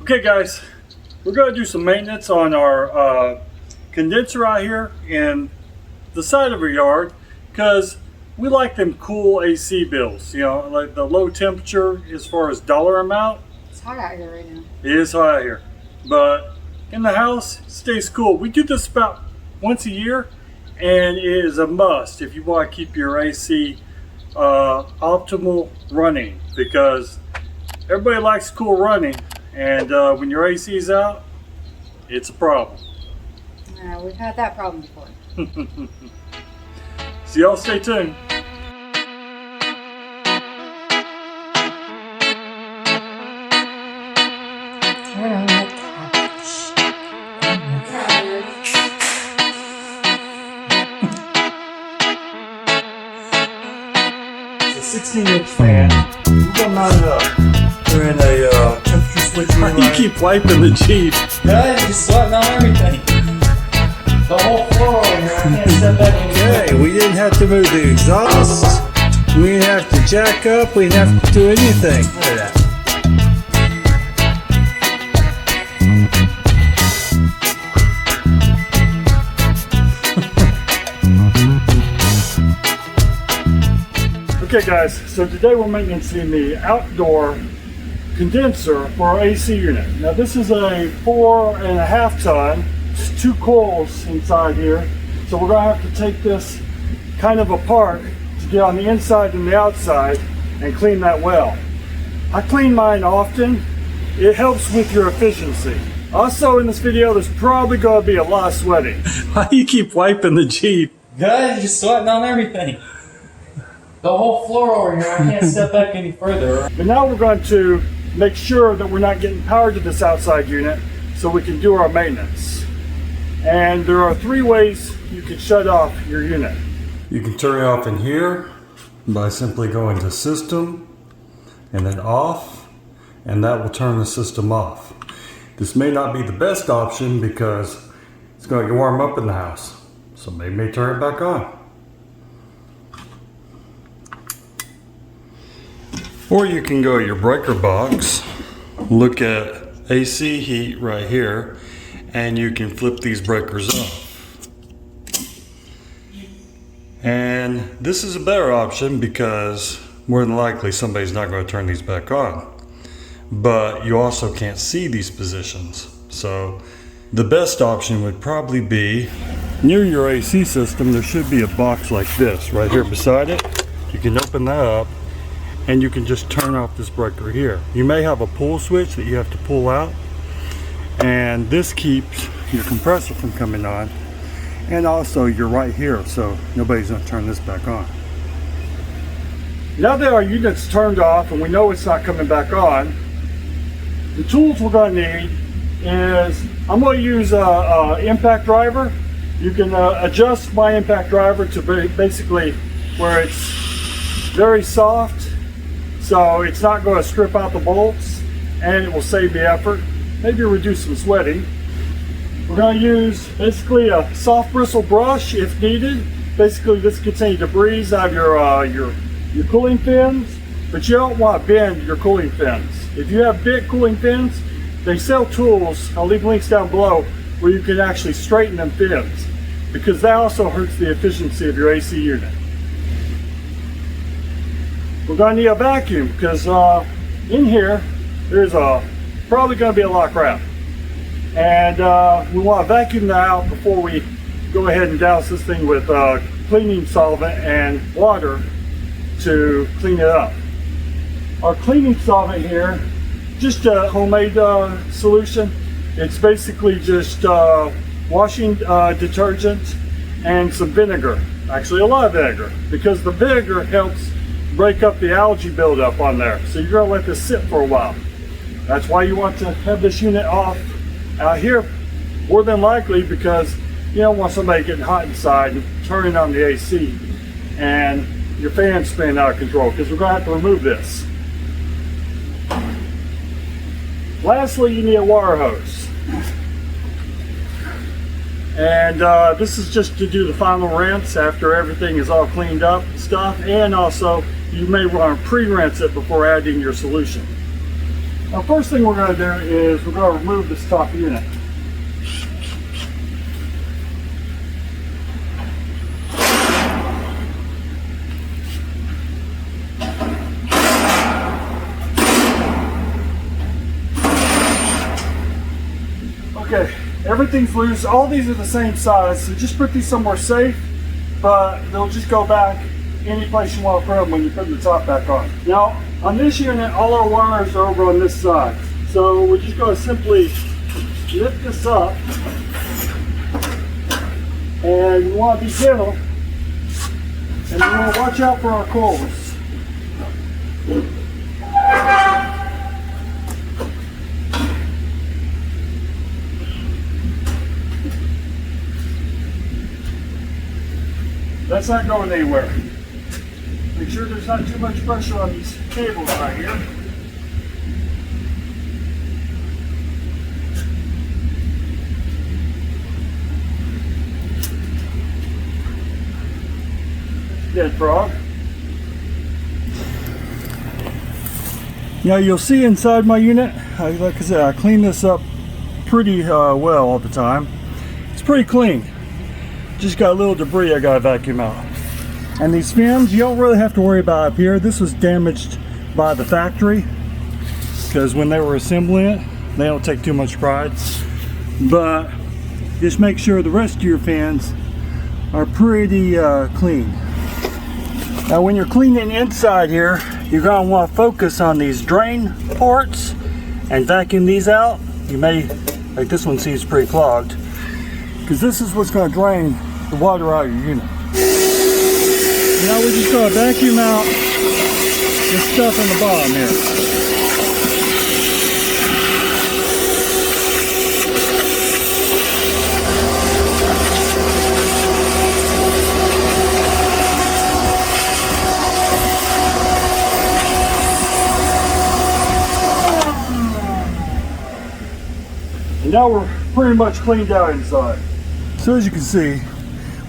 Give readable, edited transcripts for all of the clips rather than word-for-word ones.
Okay guys, we're going to do some maintenance on our condenser out here in the side of our yard because we like them cool AC bills, you know, like the low temperature as far as dollar amount. It's hot out here right now. It is hot out here, but in the house it stays cool. We do this about once a year and it is a must if you want to keep your AC optimal running, because everybody likes cool running. And when your AC is out, it's a problem. We've had that problem before. So y'all stay tuned. Turn on the couch. I'm tired. It's a 16-inch fan. We're gonna mount it up. We're in a temperature switch room. You keep wiping the Jeep. Yeah, you're sweating on everything. The whole floor over here, I can't step back anymore. Okay, we didn't have to move the exhaust. We didn't have to jack up. We didn't have to do anything. Look at that. Okay guys, so today we're maintaining the outdoor condenser for our AC unit. Now this is a 4.5 ton, just 2 coils inside here. So we're gonna have to take this kind of apart to get on the inside and the outside and clean that well. I clean mine often. It helps with your efficiency. Also in this video, there's probably gonna be a lot of sweating. Why do you keep wiping the Jeep? Good, you're sweating on everything. The whole floor over here, I can't step back any further. But now we're going to make sure that we're not getting power to this outside unit so we can do our maintenance. And there are 3 ways you can shut off your unit. You can turn it off in here by simply going to System and then Off, and that will turn the system off. This may not be the best option because it's going to get warm up in the house, so maybe may turn it back on. Or you can go to your breaker box, look at AC heat right here, and you can flip these breakers off. And this is a better option because more than likely somebody's not going to turn these back on. But you also can't see these positions. So the best option would probably be near your AC system. There should be a box like this right here beside it. You can open that up and you can just turn off this breaker here. You may have a pull switch that you have to pull out, and this keeps your compressor from coming on, and also you're right here, so nobody's going to turn this back on. Now that our unit's turned off and we know it's not coming back on, the tools we're going to need is, I'm going to use a impact driver. You can adjust my impact driver to basically where it's very soft, so it's not going to strip out the bolts, and it will save the effort, maybe reduce some sweating. We're going to use basically a soft bristle brush if needed. Basically this gets any debris out of your cooling fins, but you don't want to bend your cooling fins. If you have big cooling fins, they sell tools, I'll leave links down below, where you can actually straighten them fins, because that also hurts the efficiency of your AC unit. We're going to need a vacuum because in here there's probably going to be a lot of crap, and we want to vacuum that out before we go ahead and douse this thing with cleaning solvent and water to clean it up. Our cleaning solvent here, just a homemade solution. It's basically just washing detergent and some vinegar, actually a lot of vinegar, because the vinegar helps break up the algae buildup on there. So you're going to let this sit for a while. That's why you want to have this unit off out here, more than likely, because you don't want somebody getting hot inside and turning on the AC and your fan spinning out of control, because we're going to have to remove this. Lastly, you need a wire hose. And this is just to do the final rinse after everything is all cleaned up and stuff, and also you may want to pre-rinse it before adding your solution. Now, first thing we're going to do is we're going to remove this top unit. Okay, everything's loose. All these are the same size, so just put these somewhere safe, but they'll just go back any place you want to put them when you put the top back on. Now, on this unit, all our wires are over on this side. So we're just going to simply lift this up, and we want to be gentle, and we want to watch out for our coils. That's not going anywhere. Make sure there's not too much pressure on these cables right here. Dead frog. Now you'll see inside my unit, like I said, I clean this up pretty well all the time. It's pretty clean. Just got a little debris I gotta vacuum out. And these fins, you don't really have to worry about up here. This was damaged by the factory because when they were assembling it, they don't take too much pride. But just make sure the rest of your fins are pretty clean. Now when you're cleaning inside here, you're gonna want to focus on these drain ports and vacuum these out. You may, like this one seems pretty clogged, because this is what's gonna drain the water out of your unit. Now we're just going to vacuum out this stuff in the bottom here. And now we're pretty much cleaned out inside. So as you can see,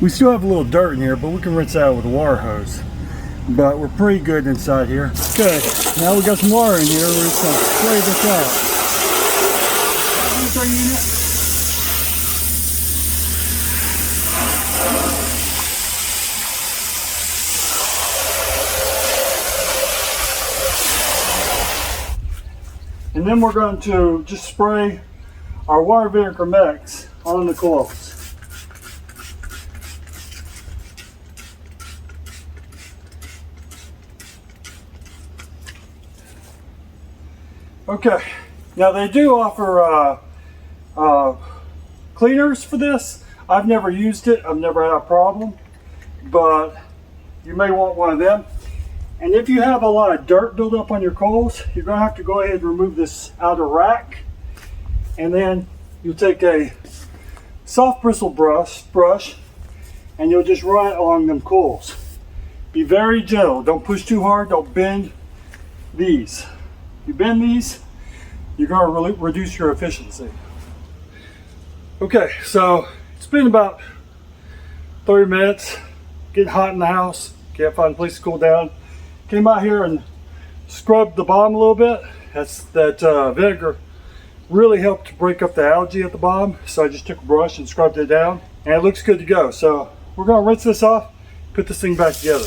we still have a little dirt in here, but we can rinse that out with a water hose. But we're pretty good inside here. Okay, now we got some water in here. We're just going to spray this out. Here's our unit. And then we're going to just spray our water vinegar mix on the coils. Okay, now they do offer cleaners for this. I've never used it, I've never had a problem, but you may want one of them. And if you have a lot of dirt built up on your coils, you're going to have to go ahead and remove this outer rack, and then you'll take a soft bristle brush and you'll just run it along them coils. Be very gentle, don't push too hard, don't bend these. You bend these, you're going to really reduce your efficiency. Okay, so it's been about 30 minutes, getting hot in the house, can't find a place to cool down. Came out here and scrubbed the bottom a little bit. That vinegar really helped to break up the algae at the bottom, so I just took a brush and scrubbed it down, and it looks good to go. So we're going to rinse this off, put this thing back together.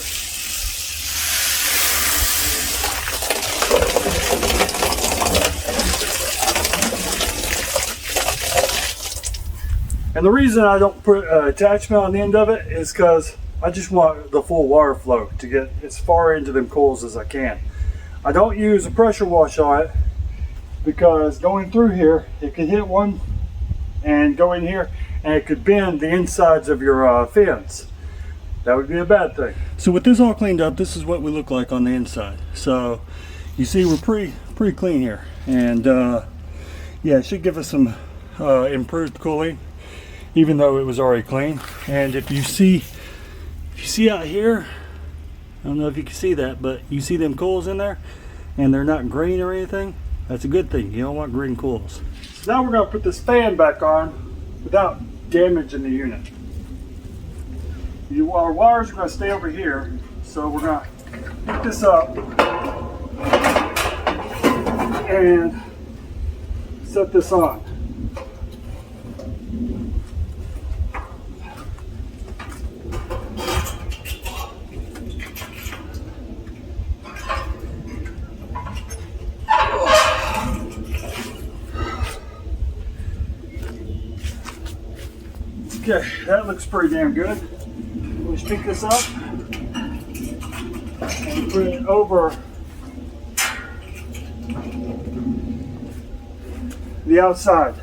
And the reason I don't put an attachment on the end of it is because I just want the full water flow to get as far into them coils as I can. I don't use a pressure wash on it because going through here, it could hit one and go in here and it could bend the insides of your fins. That would be a bad thing. So with this all cleaned up, this is what we look like on the inside. So you see we're pretty clean here. And yeah, it should give us some improved cooling, even though it was already clean. And if you see out here, I don't know if you can see that, but you see them coils in there and they're not green or anything. That's a good thing. You don't want green coils. So now we're going to put this fan back on without damaging the unit. Our wires are going to stay over here, so we're going to pick this up. and set this on. Okay, that looks pretty damn good. Let's pick this up and put it over the outside.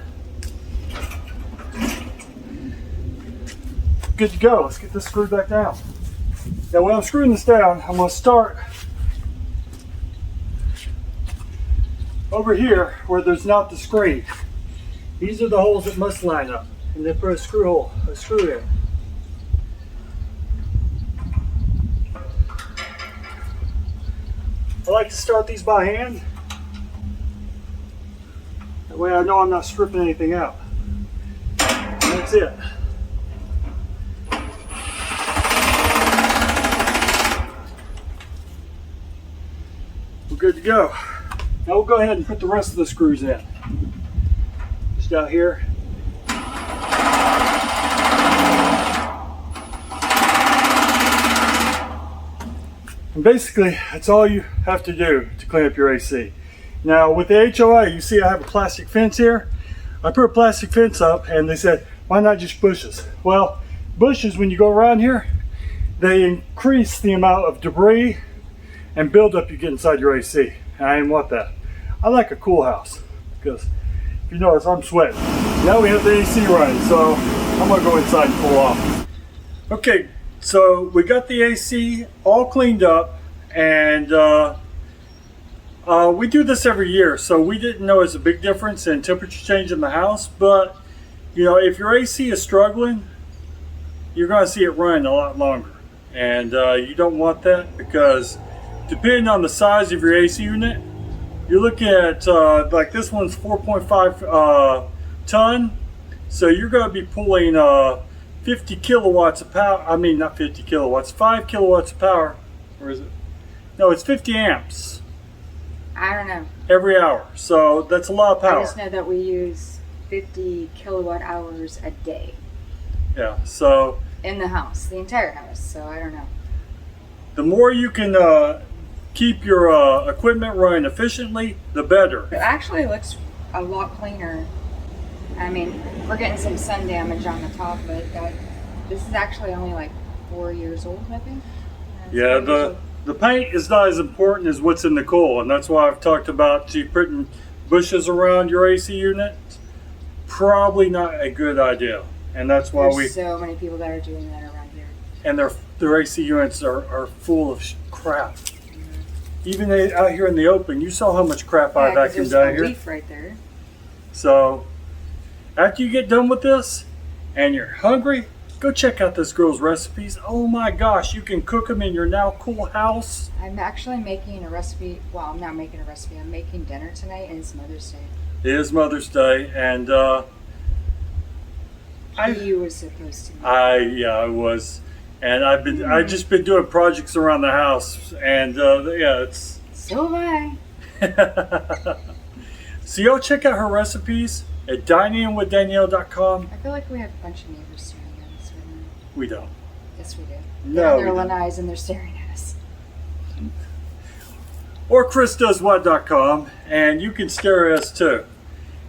Good to go. Let's get this screwed back down. Now when I'm screwing this down, I'm going to start over here where there's not the screen. These are the holes that must line up. And then put a screw in. I like to start these by hand. That way I know I'm not stripping anything out. And that's it. We're good to go. Now we'll go ahead and put the rest of the screws in. Just out here. And basically, that's all you have to do to clean up your AC. Now, with the HOA, you see I have a plastic fence here. I put a plastic fence up and they said, why not just bushes? Well, bushes, when you go around here, they increase the amount of debris and buildup you get inside your AC. And I didn't want that. I like a cool house because if you notice, I'm sweating. Now we have the AC running, so I'm gonna go inside and cool off. Okay. So we got the AC all cleaned up, and we do this every year, so we didn't notice a big difference in temperature change in the house. But you know, if your AC is struggling, you're going to see it run a lot longer, and you don't want that because depending on the size of your AC unit, you're looking at like this one's 4.5 ton, so you're going to be pulling 50 kilowatts of power. I mean, not 50 kilowatts, 5 kilowatts of power. Or is it? No, it's 50 amps. I don't know. Every hour. So that's a lot of power. I just know that we use 50 kilowatt hours a day. Yeah, so. In the house, the entire house. So I don't know. The more you can keep your equipment running efficiently, the better. It actually looks a lot cleaner. I mean, we're getting some sun damage on the top, but this is actually only like 4 years old, I think. Yeah, the paint is not as important as what's in the coil, and that's why I've talked about you putting bushes around your AC unit. Probably not a good idea, and that's why There's so many people that are doing that around here. And their AC units are full of crap. Mm-hmm. Even out here in the open, you saw how much crap I vacuumed there's out a here. leaf right there. So after you get done with this and you're hungry, go check out this girl's recipes. Oh my gosh, you can cook them in your now cool house. I'm actually making a recipe. Well, I'm not making a recipe. I'm making dinner tonight, and it's Mother's Day. It is Mother's Day, and you was supposed to. I was, and I've just been doing projects around the house, and yeah, it's. So am I. So y'all check out her recipes at diningwithdanielle.com. I feel like we have a bunch of neighbors staring at us right now. We don't. Yes, we do. No, they're lanais and they're staring at us. Or chrisdoeswhat.com, and you can stare at us too.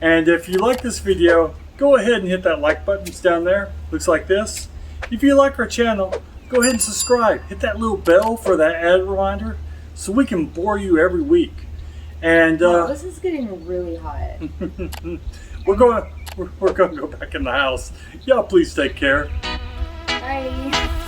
And if you like this video, go ahead and hit that like button. It's down there. Looks like this. If you like our channel, go ahead and subscribe. Hit that little bell for that ad reminder so we can bore you every week. And wow, this is getting really hot. we're going to go back in the house. Y'all please take care. Bye.